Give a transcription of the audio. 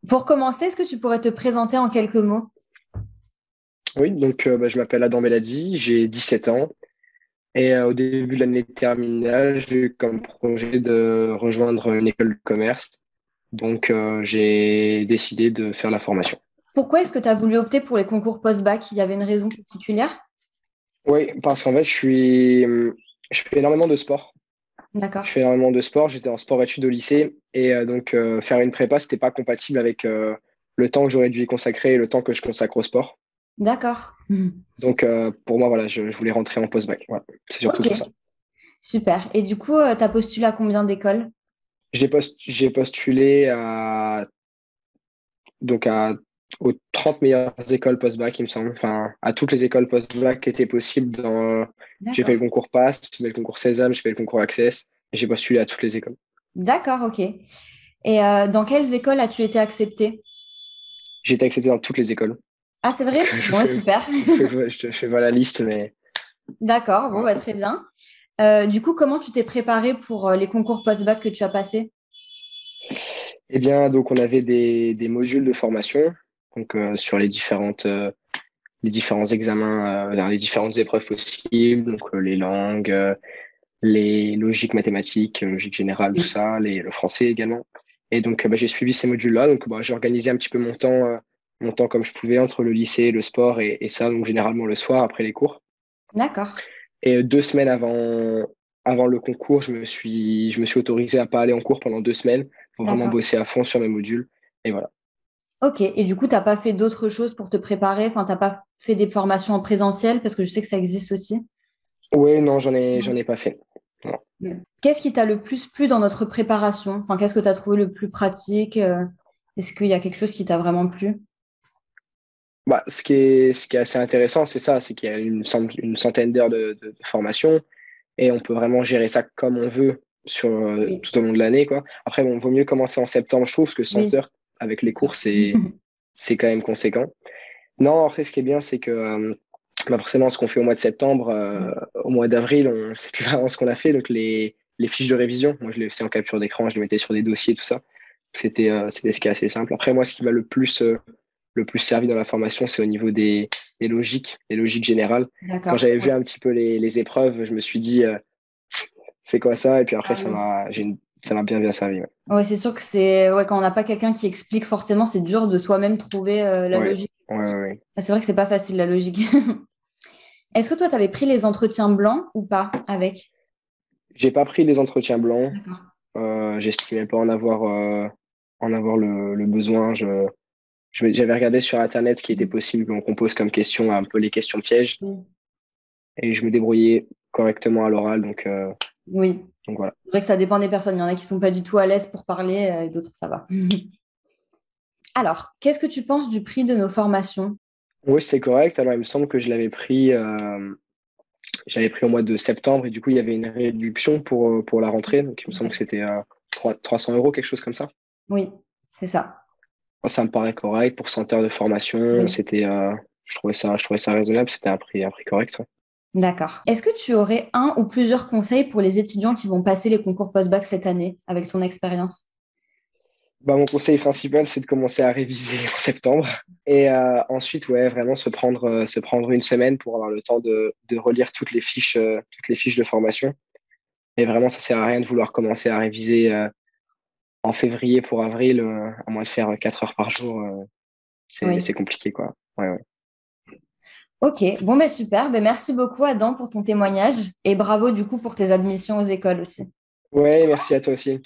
Pour commencer, est-ce que tu pourrais te présenter en quelques mots? Oui, donc je m'appelle Adam Beladi, j'ai 17 ans et au début de l'année terminale, j'ai eu comme projet de rejoindre une école de commerce. Donc j'ai décidé de faire la formation. Pourquoi est-ce que tu as voulu opter pour les concours post-bac? Il y avait une raison particulière? Oui, parce qu'en fait, je fais énormément de sport. Je D'accord. fais énormément de sport, j'étais en sport-études au lycée et donc faire une prépa, c'était pas compatible avec le temps que j'aurais dû y consacrer et le temps que je consacre au sport. D'accord. Mhm. Donc pour moi, voilà, je voulais rentrer en post-bac. Voilà, c'est surtout Ok, pour ça. super. Et du coup, tu as postulé à combien d'écoles? J'ai postulé donc à, aux 30 meilleures écoles post-bac, il me semble. Enfin, à toutes les écoles post-bac qui étaient possibles. J'ai fait le D'accord. concours PASS, j'ai fait le concours Sésame, j'ai fait le concours Access. Et j'ai postulé à toutes les écoles. D'accord, ok. Et dans quelles écoles as-tu été accepté? J'ai été accepté dans toutes les écoles. Ah, c'est Donc, vrai? Bon, super. je fais pas la liste, mais D'accord, bon, voilà. bah, très bien. Du coup, comment tu t'es préparé pour les concours post-bac que tu as passés? Eh bien, donc, on avait des modules de formation donc, sur les différents examens, les différentes épreuves possibles, donc les langues, les logiques mathématiques, logique générale, tout Oui. ça, le français également. Et donc, j'ai suivi ces modules-là. Donc, j'ai organisé un petit peu mon temps comme je pouvais entre le lycée, le sport et ça, donc généralement le soir après les cours. D'accord. Et 2 semaines avant le concours, je me suis autorisé à pas aller en cours pendant 2 semaines pour vraiment D'accord. bosser à fond sur mes modules. Et voilà. Ok. Et du coup, tu n'as pas fait d'autres choses pour te préparer? Enfin, tu n'as pas fait des formations en présentiel parce que je sais que ça existe aussi. Ouais, non, j'en ai pas fait. Non. Qu'est-ce qui t'a le plus plu dans notre préparation? Enfin, qu'est-ce que tu as trouvé le plus pratique? Est-ce qu'il y a quelque chose qui t'a vraiment plu? Ce qui est assez intéressant, c'est ça, c'est qu'il y a une centaine d'heures de formation et on peut vraiment gérer ça comme on veut Oui. tout au long de l'année, quoi. Après, bon, vaut mieux commencer en septembre, je trouve, parce que 100 Oui, heures avec c'est les sûr. cours, c'est quand même conséquent. Non, après, ce qui est bien, c'est que forcément, ce qu'on fait au mois de septembre, au mois d'avril, on sait plus vraiment ce qu'on a fait. Donc, les fiches de révision, moi, je les faisais en capture d'écran, je les mettais sur des dossiers, tout ça. C'était ce qui est assez simple. Après, moi, ce qui m'a le plus servi dans la formation, c'est au niveau des logiques, les logiques générales. Quand D'accord. j'avais Oui. vu un petit peu les épreuves, je me suis dit, c'est quoi ça? Et puis après, Ah oui. ça m'a bien servi. Ouais, Ouais, c'est sûr que c'est ouais, quand on n'a pas quelqu'un qui explique forcément, c'est dur de soi-même trouver la ouais, logique. ouais. Ah, c'est vrai que c'est pas facile la logique. Est-ce que toi, tu avais pris les entretiens blancs ou pas avec? J'ai pas pris les entretiens blancs. D'accord. J'estimais pas en avoir le besoin. J'avais regardé sur Internet ce qui était possible qu'on pose comme question, un peu les questions pièges, Oui. et je me débrouillais correctement à l'oral. Oui. Donc voilà. C'est vrai que ça dépend des personnes. Il y en a qui sont pas du tout à l'aise pour parler et d'autres, ça va. Alors, qu'est-ce que tu penses du prix de nos formations? Oui, c'est correct. Alors, il me semble que j'avais pris au mois de septembre, et du coup, il y avait une réduction pour la rentrée. Donc, il me semble que c'était 300 euros, quelque chose comme ça. Oui, c'est ça. Moi, ça me paraît correct pour 100 heures de formation. Oui. Je trouvais ça raisonnable. C'était un prix correct. Ouais. D'accord. Est-ce que tu aurais un ou plusieurs conseils pour les étudiants qui vont passer les concours post-bac cette année avec ton expérience? Mon conseil principal, c'est de commencer à réviser en septembre. Et ensuite, ouais, vraiment se prendre une semaine pour avoir le temps de relire toutes les fiches de formation. Et vraiment, ça sert à rien de vouloir commencer à réviser en février pour avril, à moins de faire 4 heures par jour. Oui. C'est compliqué, quoi. Ouais, ouais. Ok, bon, ben super. Ben, merci beaucoup, Adam, pour ton témoignage et bravo du coup pour tes admissions aux écoles aussi. Ouais, merci à toi aussi.